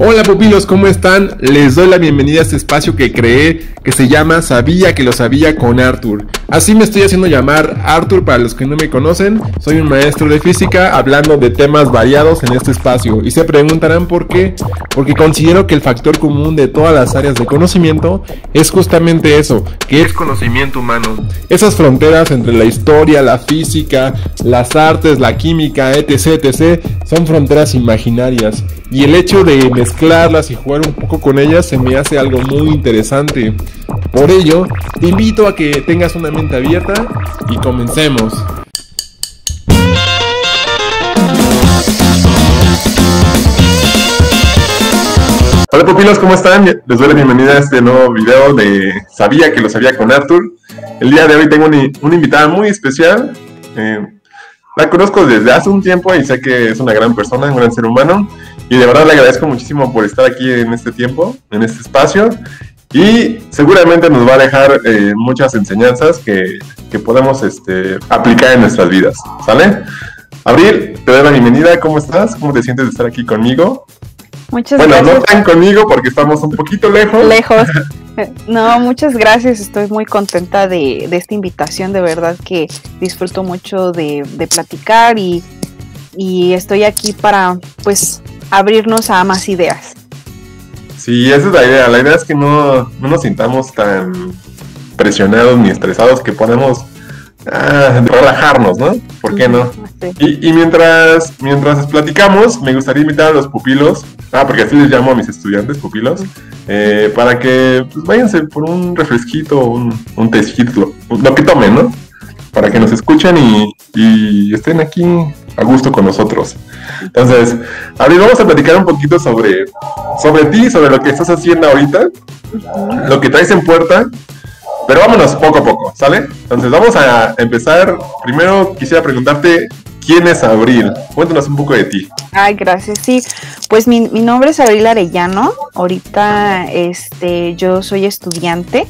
Hola pupilos, ¿cómo están? Les doy la bienvenida a este espacio que creé, que se llama Sabía que lo sabía con Arthur. Así me estoy haciendo llamar Arthur para los que no me conocen. Soy un maestro de física hablando de temas variados en este espacio. Y se preguntarán por qué. Porque considero que el factor común de todas las áreas de conocimiento es justamente eso, que es conocimiento humano. Esas fronteras entre la historia, la física, las artes, la química, etc, etc, son fronteras imaginarias. Y el hecho de mezclarlas y jugar un poco con ellas se me hace algo muy interesante. Por ello, te invito a que tengas una mente abierta y comencemos. Hola pupilos, ¿cómo están? Les doy la bienvenida a este nuevo video de Sabía que lo sabía con Arthur. El día de hoy tengo una invitada muy especial. La conozco desde hace un tiempo y sé que es una gran persona, un gran ser humano. Y de verdad le agradezco muchísimo por estar aquí en este tiempo, en este espacio. Y seguramente nos va a dejar muchas enseñanzas que podemos aplicar en nuestras vidas, ¿sale? Abril, te doy la bienvenida. ¿Cómo estás? ¿Cómo te sientes de estar aquí conmigo? Muchas gracias. Bueno, no tan conmigo porque estamos un poquito lejos. No, muchas gracias. Estoy muy contenta de esta invitación. De verdad que disfruto mucho de platicar y estoy aquí para, pues, abrirnos a más ideas. Sí, esa es la idea. La idea es que no nos sintamos tan presionados ni estresados, que podemos relajarnos, ¿no? ¿Por qué no? Sí. Y mientras platicamos, me gustaría invitar a los pupilos, porque así les llamo a mis estudiantes, pupilos, para que pues, váyanse por un refresquito, un tecito, lo que tomen, ¿no? Para que nos escuchen y estén aquí a gusto con nosotros. Entonces, Abril, vamos a platicar un poquito sobre ti, sobre lo que estás haciendo ahorita, lo que traes en puerta, pero vámonos poco a poco, ¿sale? Entonces vamos a empezar. Primero quisiera preguntarte, ¿quién es Abril? Cuéntanos un poco de ti. Ay, gracias. Sí, pues mi nombre es Abril Arellano. Ahorita yo soy estudiante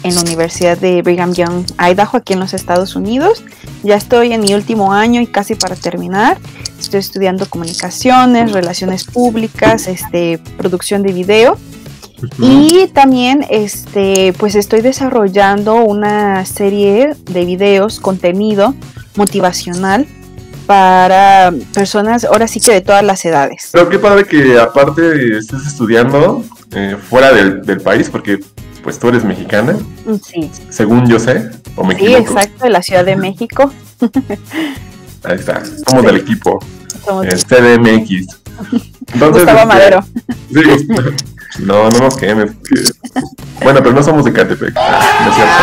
en la Universidad de Brigham Young, Idaho, aquí en los Estados Unidos. Ya estoy en mi último año y casi para terminar. Estoy estudiando comunicaciones, relaciones públicas, producción de video. Y también pues estoy desarrollando una serie de videos, contenido motivacional para personas ahora sí que de todas las edades. Pero qué padre que aparte estés estudiando fuera del país, porque pues tú eres mexicana. Sí. Según yo sé, o me equivoco. Sí, exacto, de la Ciudad de México. Ahí está, somos del equipo. Somos CDMX. Entonces, Gustavo Madero. Sí, no nos quemes. Bueno, pero no somos de Catepec. No es cierto.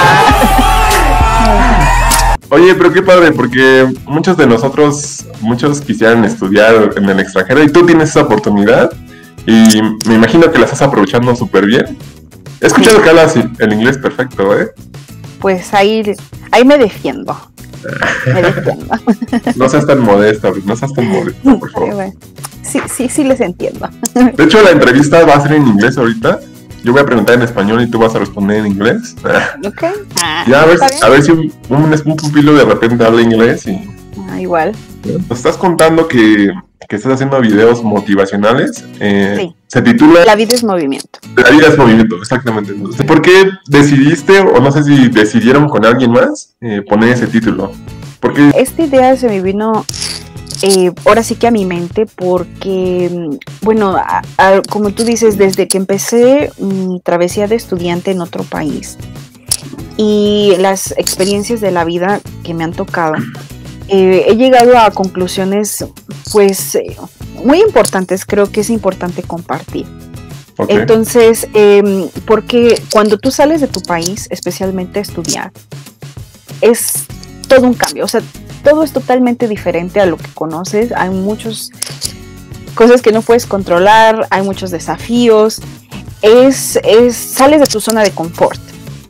Oye, pero qué padre, porque muchos de nosotros, quisieran estudiar en el extranjero y tú tienes esa oportunidad y me imagino que la estás aprovechando súper bien. He escuchado que hablas el inglés perfecto, ¿eh? Pues ahí me defiendo. No seas tan modesta, no seas tan modesta, por favor. Bueno, sí les entiendo. De hecho, la entrevista va a ser en inglés ahorita. Yo voy a preguntar en español y tú vas a responder en inglés. Ok. Ya a ver si un pupilo de repente habla inglés y... igual. Nos estás contando que estás haciendo videos motivacionales. Sí. Se titula... La vida es movimiento. La vida es movimiento, exactamente. ¿Por qué decidiste, o no sé si decidieron con alguien más, poner ese título? Porque esta idea se me vino ahora sí que a mi mente porque, bueno, como tú dices, desde que empecé mi travesía de estudiante en otro país y las experiencias de la vida que me han tocado, he llegado a conclusiones pues muy importantes. Creo que es importante compartir. Okay. Entonces, porque cuando tú sales de tu país, especialmente a estudiar, es todo un cambio, o sea, todo es totalmente diferente a lo que conoces. Hay muchas cosas que no puedes controlar, hay muchos desafíos, sales de tu zona de confort.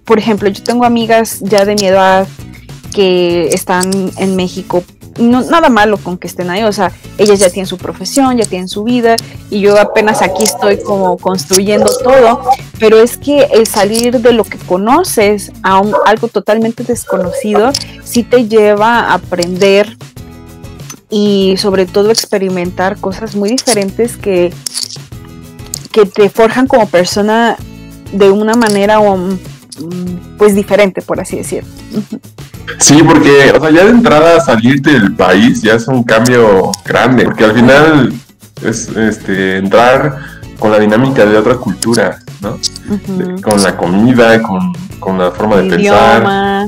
Por ejemplo, yo tengo amigas ya de mi edad que están en México, no, nada malo con que estén ahí, o sea, ellas ya tienen su profesión, ya tienen su vida, y yo apenas aquí estoy como construyendo todo, pero es que el salir de lo que conoces a algo totalmente desconocido sí te lleva a aprender y sobre todo experimentar cosas muy diferentes que que te forjan como persona de una manera pues diferente, por así decirlo. Sí, porque, o sea, ya de entrada salirte del país ya es un cambio grande, porque al final es entrar con la dinámica de otra cultura, ¿no? Con la comida, con la forma de pensar.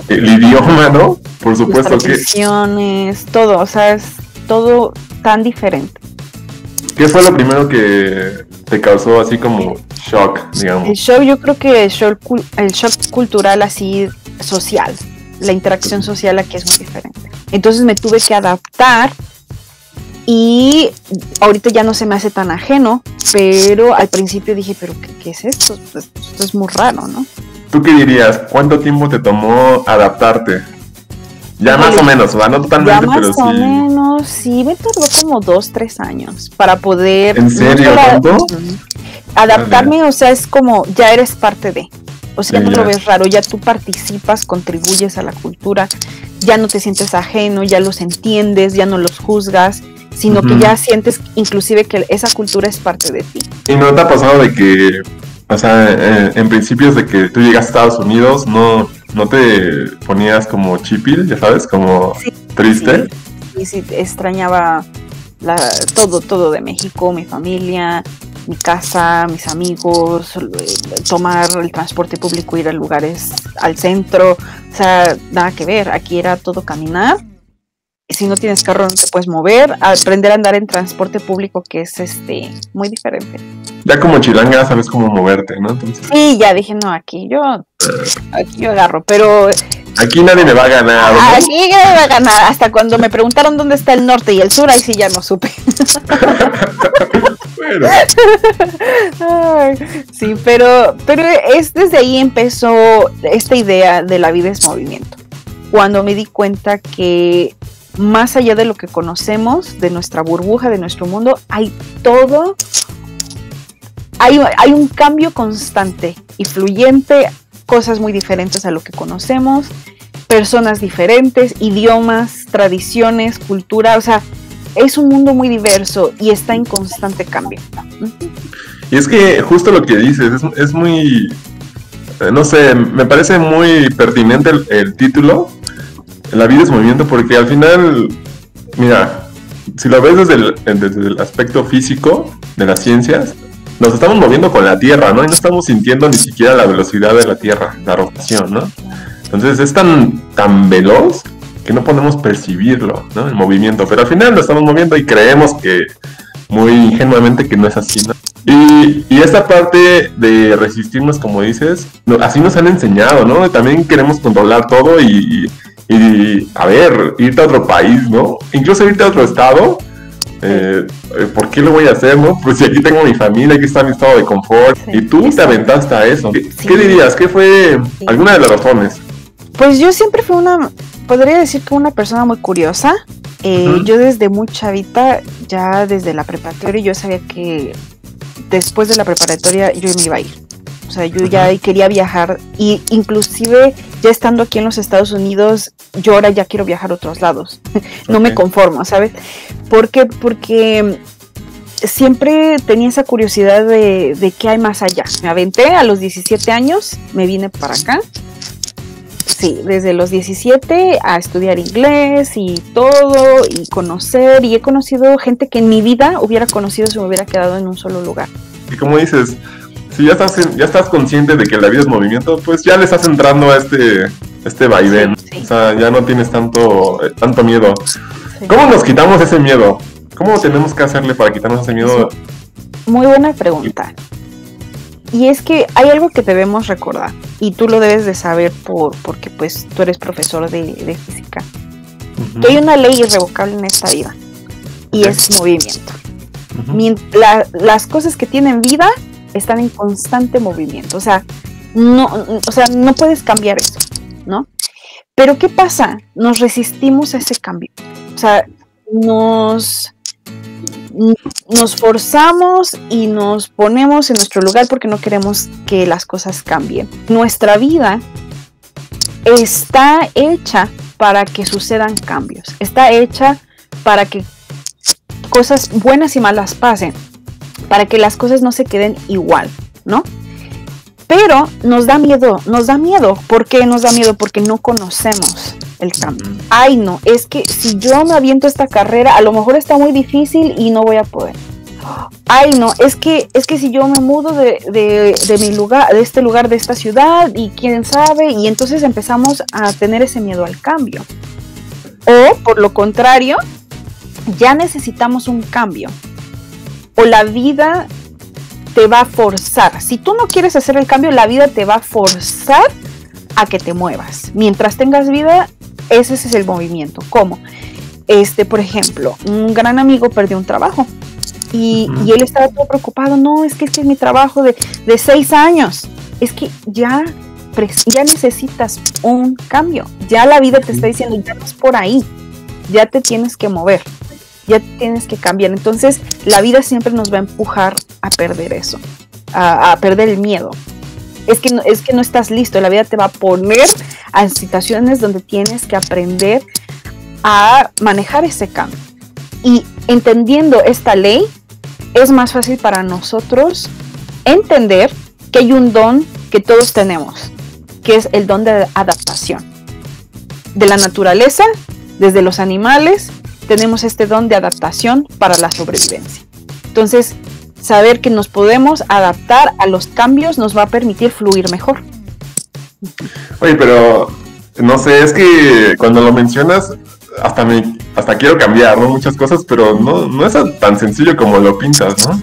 El idioma, ¿no? Por supuesto que. Las tradiciones, todo, o sea, es todo tan diferente. ¿Qué fue lo primero que te causó así como shock, digamos? El shock, yo creo que el shock cultural así social, la interacción social aquí es muy diferente. Entonces me tuve que adaptar y ahorita ya no se me hace tan ajeno, pero al principio dije, pero ¿qué es esto? Pues, esto es muy raro, ¿no? ¿Tú qué dirías? ¿Cuánto tiempo te tomó adaptarte? Ya más o menos, ¿va? No totalmente, pero sí. Ya más o menos, sí, me tardó como 2-3 años para poder... ¿En serio? ¿Tanto? Adaptarme, o sea, es como, ya eres parte de... O sea, ya no lo ves raro, ya tú participas, contribuyes a la cultura, ya no te sientes ajeno, ya los entiendes, ya no los juzgas, sino que ya sientes inclusive que esa cultura es parte de ti. ¿Y no te ha pasado de que, o sea, en principios de que tú llegas a Estados Unidos, no te ponías como chipil, ya sabes, como triste? Sí, extrañaba todo de México, mi familia, mi casa, mis amigos, tomar el transporte público, ir a lugares al centro, o sea, nada que ver, aquí era todo caminar. Si no tienes carro no te puedes mover, aprender a andar en transporte público, que es muy diferente. Ya como chilanga sabes cómo moverte, ¿no? Entonces... Sí, ya dije, no, aquí yo agarro, pero... Aquí nadie me va a ganar, ¿no? Aquí nadie me va a ganar, hasta cuando me preguntaron dónde está el norte y el sur, ahí sí ya no supe. Bueno. Ay, sí, pero es desde ahí empezó esta idea de la vida es movimiento. Cuando me di cuenta que más allá de lo que conocemos, de nuestra burbuja, de nuestro mundo, hay todo, hay un cambio constante y fluyente, cosas muy diferentes a lo que conocemos, personas diferentes, idiomas, tradiciones, cultura, o sea, es un mundo muy diverso y está en constante cambio. Y es que justo lo que dices, es muy, no sé, me parece muy pertinente el título, La vida es movimiento, porque al final, mira, si lo ves desde el aspecto físico de las ciencias, nos estamos moviendo con la Tierra, ¿no? Y no estamos sintiendo ni siquiera la velocidad de la Tierra, la rotación, ¿no? Entonces es tan veloz que no podemos percibirlo, ¿no? El movimiento, pero al final lo estamos moviendo y creemos que muy ingenuamente que no es así, ¿no? Y esta parte de resistirnos, como dices, así nos han enseñado, ¿no? También queremos controlar todo y a ver, irte a otro país, ¿no? Incluso irte a otro estado, ¿por qué lo voy a hacer, no? Pues si aquí tengo mi familia, aquí está mi estado de confort, y tú te aventaste a eso. ¿Qué dirías? ¿Qué fue alguna de las razones? Pues yo siempre fui podría decir que una persona muy curiosa. Yo desde muy chavita, ya desde la preparatoria, yo sabía que después de la preparatoria yo me iba a ir. O sea, yo ya quería viajar, y inclusive ya estando aquí en los Estados Unidos, yo ahora ya quiero viajar a otros lados. No me conformo, ¿sabes? ¿Por qué? Porque siempre tenía esa curiosidad de qué hay más allá. Me aventé a los 17 años, me vine para acá. Sí, desde los 17 a estudiar inglés y todo, y conocer, y he conocido gente que en mi vida hubiera conocido si me hubiera quedado en un solo lugar. Y como dices, si ya estás consciente de que la vida es movimiento, pues ya le estás entrando a este vaivén. Sí. O sea, ya no tienes tanto miedo. Sí. ¿Cómo nos quitamos ese miedo? ¿Cómo tenemos que hacerle para quitarnos ese miedo? Muy buena pregunta. Y es que hay algo que debemos recordar, y tú lo debes de saber porque pues tú eres profesor de física, que hay una ley irrevocable en esta vida, y es movimiento. Las cosas que tienen vida están en constante movimiento, o sea, no puedes cambiar eso, ¿no? Pero ¿qué pasa? Nos resistimos a ese cambio, o sea, nos forzamos y nos ponemos en nuestro lugar porque no queremos que las cosas cambien. Nuestra vida está hecha para que sucedan cambios, está hecha para que cosas buenas y malas pasen. para que las cosas no se queden igual, ¿no? Pero nos da miedo. ¿Por qué nos da miedo? Porque no conocemos el cambio. Ay, no, es que si yo me aviento esta carrera, a lo mejor está muy difícil y no voy a poder. Ay, no, es que si yo me mudo de mi lugar, de esta ciudad, y quién sabe, y entonces empezamos a tener ese miedo al cambio. O, por lo contrario, ya necesitamos un cambio. O la vida te va a forzar. Si tú no quieres hacer el cambio, la vida te va a forzar a que te muevas. Mientras tengas vida, ese es el movimiento. ¿Cómo? Por ejemplo, un gran amigo perdió un trabajo y él estaba todo preocupado. No, es que este es mi trabajo de 6 años. Es que ya necesitas un cambio. Ya la vida te está diciendo, ya vas por ahí. Ya te tienes que mover. Ya tienes que cambiar. Entonces la vida siempre nos va a empujar a perder eso, a perder el miedo. Es que no estás listo. La vida te va a poner a situaciones donde tienes que aprender a manejar ese cambio. Y entendiendo esta ley, es más fácil para nosotros entender que hay un don que todos tenemos, que es el don de adaptación. De la naturaleza, desde los animales, tenemos este don de adaptación para la sobrevivencia. Entonces, saber que nos podemos adaptar a los cambios nos va a permitir fluir mejor. Oye, pero no sé, es que cuando lo mencionas, hasta quiero cambiar, ¿no? Muchas cosas, pero no es tan sencillo como lo pintas, ¿no?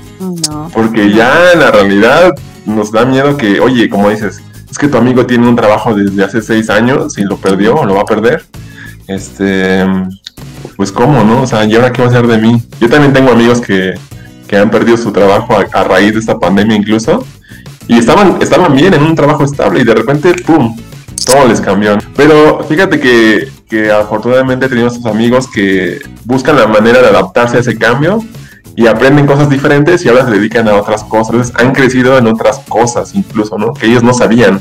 No. Porque ya en la realidad nos da miedo que, oye, como dices, es que tu amigo tiene un trabajo desde hace 6 años y lo perdió o lo va a perder. Pues cómo, ¿no? O sea, ¿y ahora qué va a hacer de mí? Yo también tengo amigos que han perdido su trabajo a raíz de esta pandemia incluso, y estaban bien en un trabajo estable y de repente, ¡pum!, todo les cambió. Pero fíjate que afortunadamente tenemos esos amigos que buscan la manera de adaptarse a ese cambio y aprenden cosas diferentes y ahora se dedican a otras cosas. Entonces han crecido en otras cosas incluso, ¿no? Que ellos no sabían,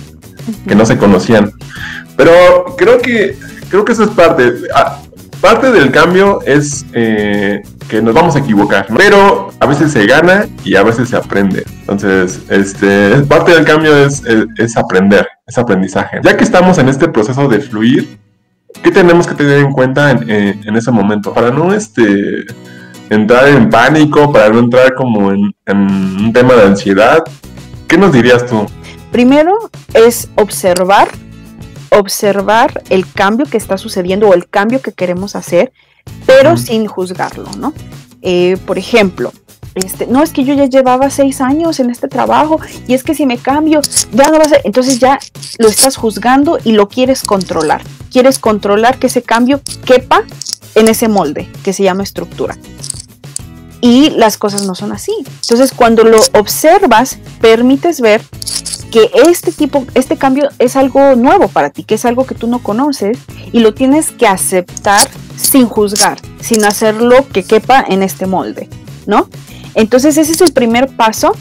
que no se conocían. Pero creo que eso es parte del cambio es que nos vamos a equivocar, ¿no? Pero a veces se gana y a veces se aprende. Entonces, parte del cambio es aprender, es aprendizaje. Ya que estamos en este proceso de fluir, ¿qué tenemos que tener en cuenta en ese momento? Para no entrar en pánico, para no entrar como en un tema de ansiedad. ¿Qué nos dirías tú? Primero es observar el cambio que está sucediendo o el cambio que queremos hacer, pero sin juzgarlo, ¿no? Por ejemplo, no, es que yo ya llevaba 6 años en este trabajo y es que si me cambio ya no va a ser. Entonces ya lo estás juzgando y lo quieres controlar. Quieres controlar que ese cambio quepa en ese molde que se llama estructura. Y las cosas no son así. Entonces cuando lo observas, permites ver que este cambio es algo nuevo para ti, que es algo que tú no conoces y lo tienes que aceptar sin juzgar, sin hacerlo que quepa en este molde, ¿no? Entonces ese es el primer paso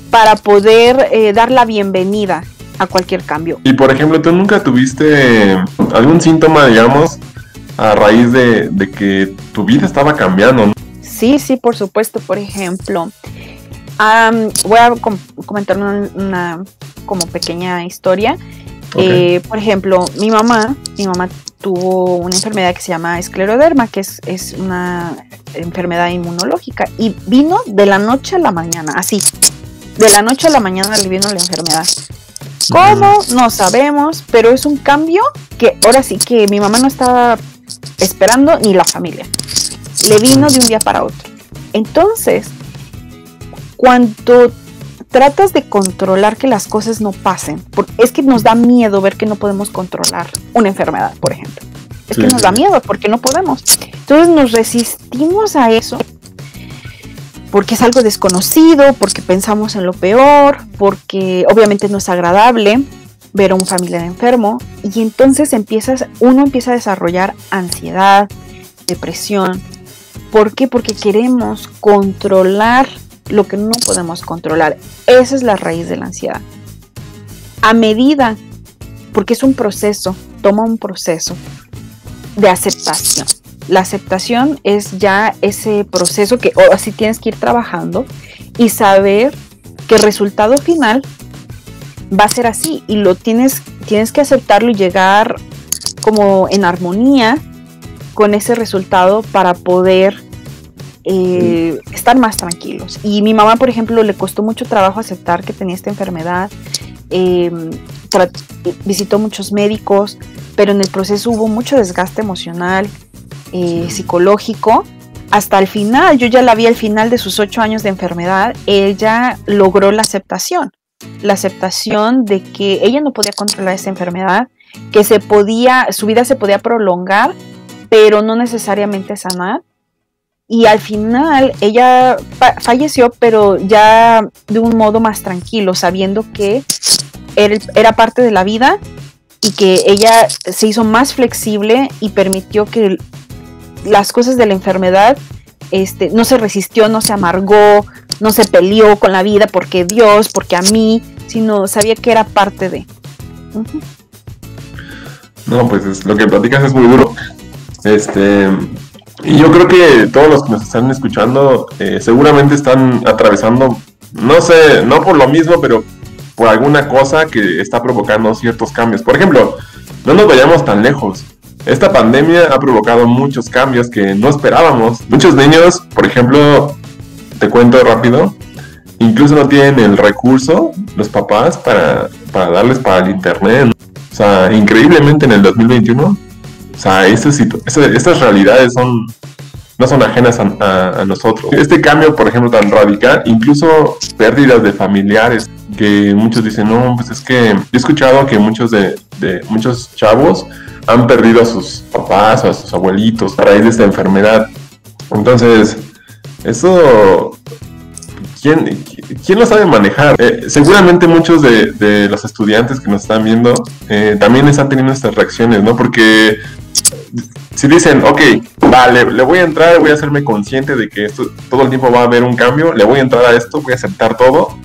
para poder dar la bienvenida a cualquier cambio. Y por ejemplo, ¿tú nunca tuviste algún síntoma, digamos, a raíz de que tu vida estaba cambiando, ¿no? Sí, por supuesto. Por ejemplo, voy a comentar una como pequeña historia. Okay. Por ejemplo, mi mamá tuvo una enfermedad que se llama escleroderma, que es una enfermedad inmunológica, y vino de la noche a la mañana, así, de la noche a la mañana le vino la enfermedad. ¿Cómo? No sabemos, pero es un cambio que ahora sí que mi mamá no estaba esperando, ni la familia. Le vino de un día para otro. Entonces, cuando tratas de controlar que las cosas no pasen, es que nos da miedo ver que no podemos controlar una enfermedad, por ejemplo. Es que nos da miedo porque no podemos. Entonces nos resistimos a eso porque es algo desconocido, porque pensamos en lo peor, porque obviamente no es agradable ver a un familiar enfermo, y entonces uno empieza a desarrollar ansiedad, depresión. ¿Por qué? Porque queremos controlar lo que no podemos controlar. Esa es la raíz de la ansiedad. A medida, porque es un proceso, toma un proceso de aceptación. La aceptación es ya ese proceso que así tienes que ir trabajando, y saber que el resultado final va a ser así y lo tienes que aceptarlo y llegar como en armonía con ese resultado para poder estar más tranquilos. Y mi mamá, por ejemplo, le costó mucho trabajo aceptar que tenía esta enfermedad, visitó muchos médicos, pero en el proceso hubo mucho desgaste emocional, psicológico. Hasta el final, yo ya la vi al final de sus 8 años de enfermedad, ella logró la aceptación de que ella no podía controlar esa enfermedad, que su vida se podía prolongar, pero no necesariamente sanar. Y al final ella falleció, pero ya de un modo más tranquilo, sabiendo que era parte de la vida y que ella se hizo más flexible y permitió que las cosas de la enfermedad no se resistió, no se amargó, no se peleó con la vida porque Dios, porque a mí, sino sabía que era parte de. Uh-huh. No, pues lo que platicas es muy duro. Y yo creo que todos los que nos están escuchando seguramente están atravesando, no sé, no por lo mismo, pero por alguna cosa que está provocando ciertos cambios. Por ejemplo, no nos vayamos tan lejos. Esta pandemia ha provocado muchos cambios que no esperábamos. Muchos niños, por ejemplo, te cuento rápido, incluso no tienen el recurso, los papás, para darles para el internet. O sea, increíblemente en el 2021, o sea, estas realidades no son ajenas a nosotros. Este cambio, por ejemplo, tan radical, incluso pérdidas de familiares, que muchos dicen, no, pues es que he escuchado que muchos muchos chavos han perdido a sus papás o a sus abuelitos a raíz de esta enfermedad. Entonces, eso, ¿quién lo sabe manejar? Seguramente muchos de los estudiantes que nos están viendo también están teniendo estas reacciones, ¿no? Porque si dicen, ok, vale, le voy a entrar, voy a hacerme consciente de que esto todo el tiempo va a haber un cambio, le voy a entrar a esto, voy a aceptar todo,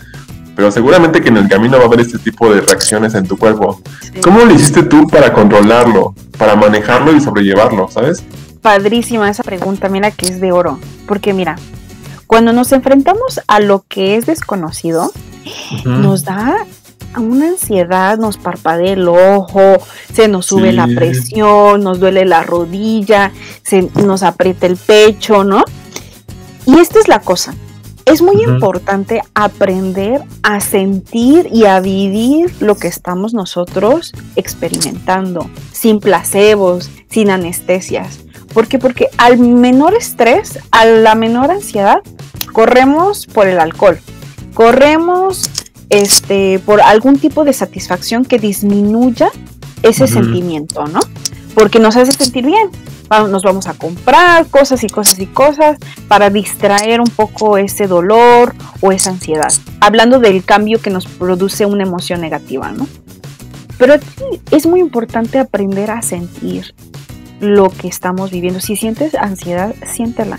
pero seguramente que en el camino va a haber este tipo de reacciones en tu cuerpo. Sí. ¿Cómo lo hiciste tú para controlarlo, para manejarlo y sobrellevarlo, sabes? Padrísima esa pregunta, mira que es de oro, porque mira, cuando nos enfrentamos a lo que es desconocido, nos da una ansiedad, nos parpadea el ojo, se nos sube la presión, nos duele la rodilla, nos aprieta el pecho, ¿no? Y esta es la cosa, es muy importante aprender a sentir y a vivir lo que estamos nosotros experimentando, sin placebos, sin anestesias. ¿Por qué? Porque al menor estrés, a la menor ansiedad, corremos por el alcohol, corremos por algún tipo de satisfacción que disminuya ese sentimiento, ¿no? Porque nos hace sentir bien. Nos vamos a comprar cosas y cosas y cosas para distraer un poco ese dolor o esa ansiedad. Hablando del cambio que nos produce una emoción negativa, ¿no? Pero aquí es muy importante aprender a sentir lo que estamos viviendo. Si sientes ansiedad, siéntela.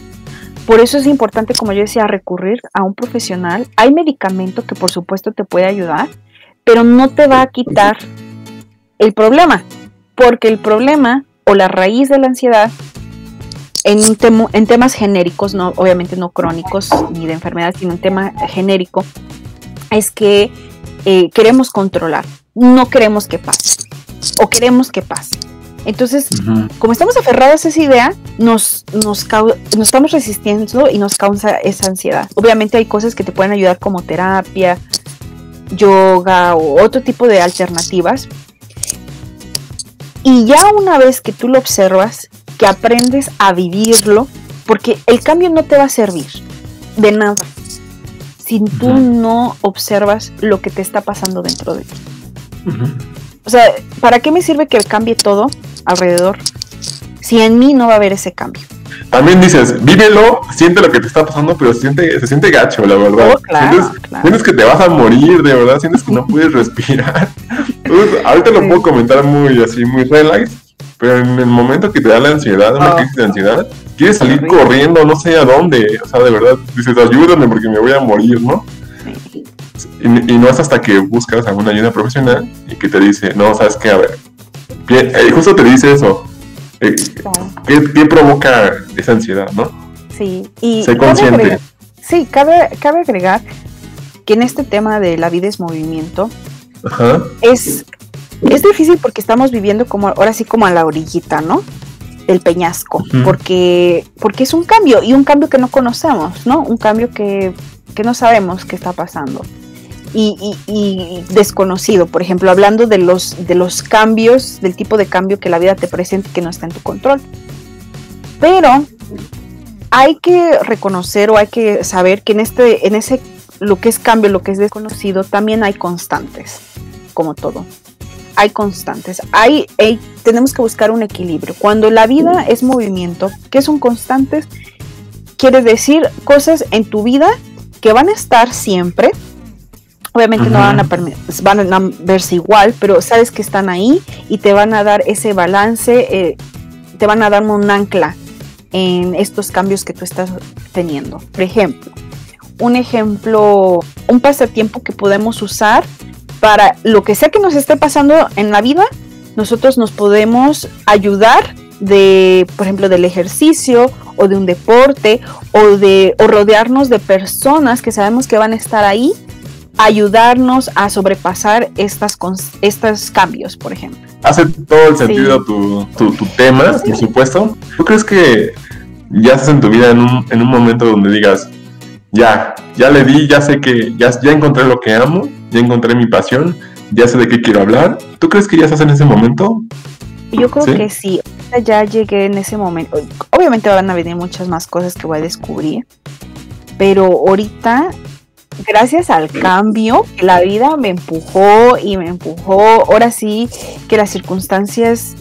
Por eso es importante, como yo decía, recurrir a un profesional. Hay medicamento que por supuesto te puede ayudar, pero no te va a quitar el problema, porque el problema o la raíz de la ansiedad en temas genéricos, no, obviamente no crónicos ni de enfermedad, sino en tema genérico, es que queremos controlar, no queremos que pase, o queremos que pase. Entonces, como estamos aferrados a esa idea, nos estamos resistiendo y nos causa esa ansiedad. Obviamente hay cosas que te pueden ayudar como terapia, yoga o otro tipo de alternativas. Y ya una vez que tú lo observas, que aprendes a vivirlo, porque el cambio no te va a servir de nada si tú no observas lo que te está pasando dentro de ti. O sea, ¿para qué me sirve que cambie todo alrededor si en mí no va a haber ese cambio? También dices, vívelo, siente lo que te está pasando, pero se siente gacho, la verdad. Oh, claro, sientes que te vas a morir, de verdad, sientes que no puedes respirar. Entonces, ahorita lo puedo comentar muy relax, pero en el momento que te da la ansiedad, una crisis de ansiedad, quieres salir corriendo, no sé a dónde, o sea, de verdad, dices, ayúdame porque me voy a morir, ¿no? Y no es hasta que buscas alguna ayuda profesional y que te dice, no, ¿sabes qué? A ver, justo te dice eso. ¿Qué provoca esa ansiedad, no? Sí, y sé consciente. Sí, cabe agregar que en este tema de la vida es movimiento, Ajá. es difícil porque estamos viviendo como ahora sí como a la orillita, ¿no? Del peñasco, porque es un cambio, y un cambio que no conocemos, ¿no? Un cambio que no sabemos qué está pasando. Y desconocido, por ejemplo, hablando de los cambios, del tipo de cambio que la vida te presenta que no está en tu control. Pero hay que reconocer o hay que saber que en ese lo que es cambio, lo que es desconocido, también hay constantes, como todo. Hay constantes, tenemos que buscar un equilibrio. Cuando la vida es movimiento, ¿qué son constantes? Quiere decir cosas en tu vida que van a estar siempre. Obviamente no van a verse igual, pero sabes que están ahí y te van a dar ese balance, te van a dar un ancla en estos cambios que tú estás teniendo. Por ejemplo, un pasatiempo que podemos usar para lo que sea que nos esté pasando en la vida, nosotros nos podemos ayudar por ejemplo, del ejercicio o de un deporte o rodearnos de personas que sabemos que van a estar ahí, ayudarnos a sobrepasar estos cambios, por ejemplo. Hace todo el sentido tu tema, por supuesto. ¿Tú crees que ya estás en tu vida en un momento donde digas, ya le di, ya sé que ya encontré lo que amo, ya encontré mi pasión, ya sé de qué quiero hablar? ¿Tú crees que ya estás en ese momento? Yo creo que sí, ya llegué en ese momento. Obviamente van a venir muchas más cosas que voy a descubrir, pero ahorita, gracias al cambio, la vida me empujó, ahora sí que las circunstancias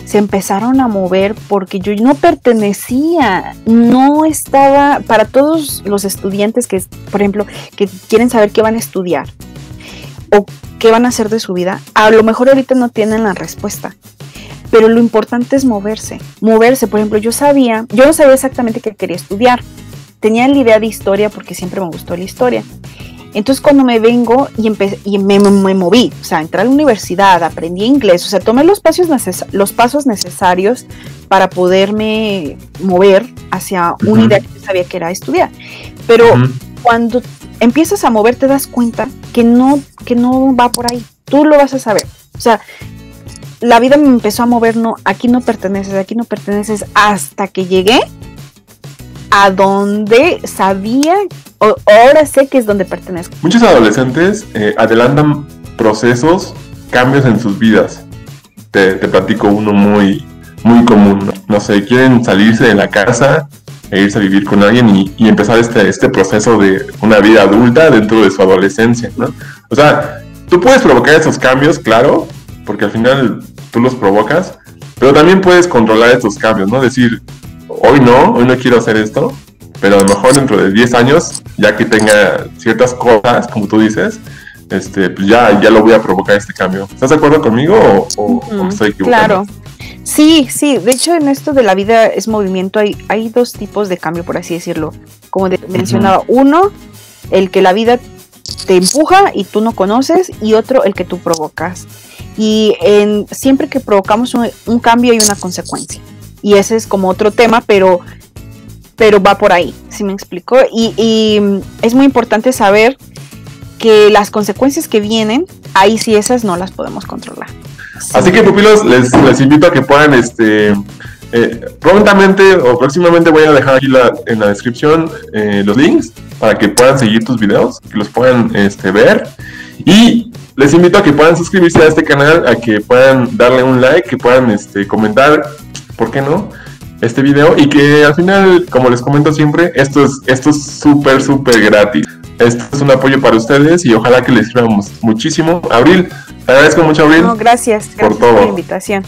se empezaron a mover porque yo no pertenecía, no estaba, para todos los estudiantes que, por ejemplo, que quieren saber qué van a estudiar o qué van a hacer de su vida, a lo mejor ahorita no tienen la respuesta, pero lo importante es moverse, por ejemplo, yo no sabía exactamente qué quería estudiar, tenía la idea de historia porque siempre me gustó la historia. Entonces cuando me vengo y me moví, o sea, entré a la universidad, aprendí inglés, o sea, tomé los pasos necesarios para poderme mover hacia una idea que yo sabía que era estudiar. Pero cuando empiezas a mover te das cuenta que no va por ahí, tú lo vas a saber. O sea, la vida me empezó a mover, aquí no perteneces, hasta que llegué a donde sabía, ahora sé que es donde pertenezco. Muchos adolescentes adelantan procesos, cambios en sus vidas. Te platico uno muy, muy común. No sé, quieren salirse de la casa e irse a vivir con alguien y empezar este proceso de una vida adulta dentro de su adolescencia, ¿no? O sea, tú puedes provocar esos cambios, claro, porque al final tú los provocas, pero también puedes controlar estos cambios, ¿no? Decir, hoy no quiero hacer esto, pero a lo mejor dentro de 10 años, ya que tenga ciertas cosas, como tú dices, pues ya lo voy a provocar este cambio. ¿Estás de acuerdo conmigo o estoy equivocado? Claro. Sí, de hecho en esto de la vida es movimiento, hay dos tipos de cambio, por así decirlo. Como mencionaba, uno, el que la vida te empuja y tú no conoces, y otro, el que tú provocas. Y siempre que provocamos un cambio hay una consecuencia. Y ese es como otro tema, pero va por ahí, ¿sí me explico? Y es muy importante saber que las consecuencias que vienen, ahí sí esas no las podemos controlar. Sí. Así que, pupilos, les invito a que puedan, prontamente o próximamente voy a dejar aquí en la descripción los links para que puedan seguir tus videos, que los puedan ver. Y les invito a que puedan suscribirse a este canal, a que puedan darle un like, que puedan comentar, ¿por qué no?, este video, y que al final, como les comento siempre, esto es súper, súper gratis. Esto es un apoyo para ustedes y ojalá que les sirva muchísimo. Abril, te agradezco mucho, Abril. No, gracias por todo. Por la invitación.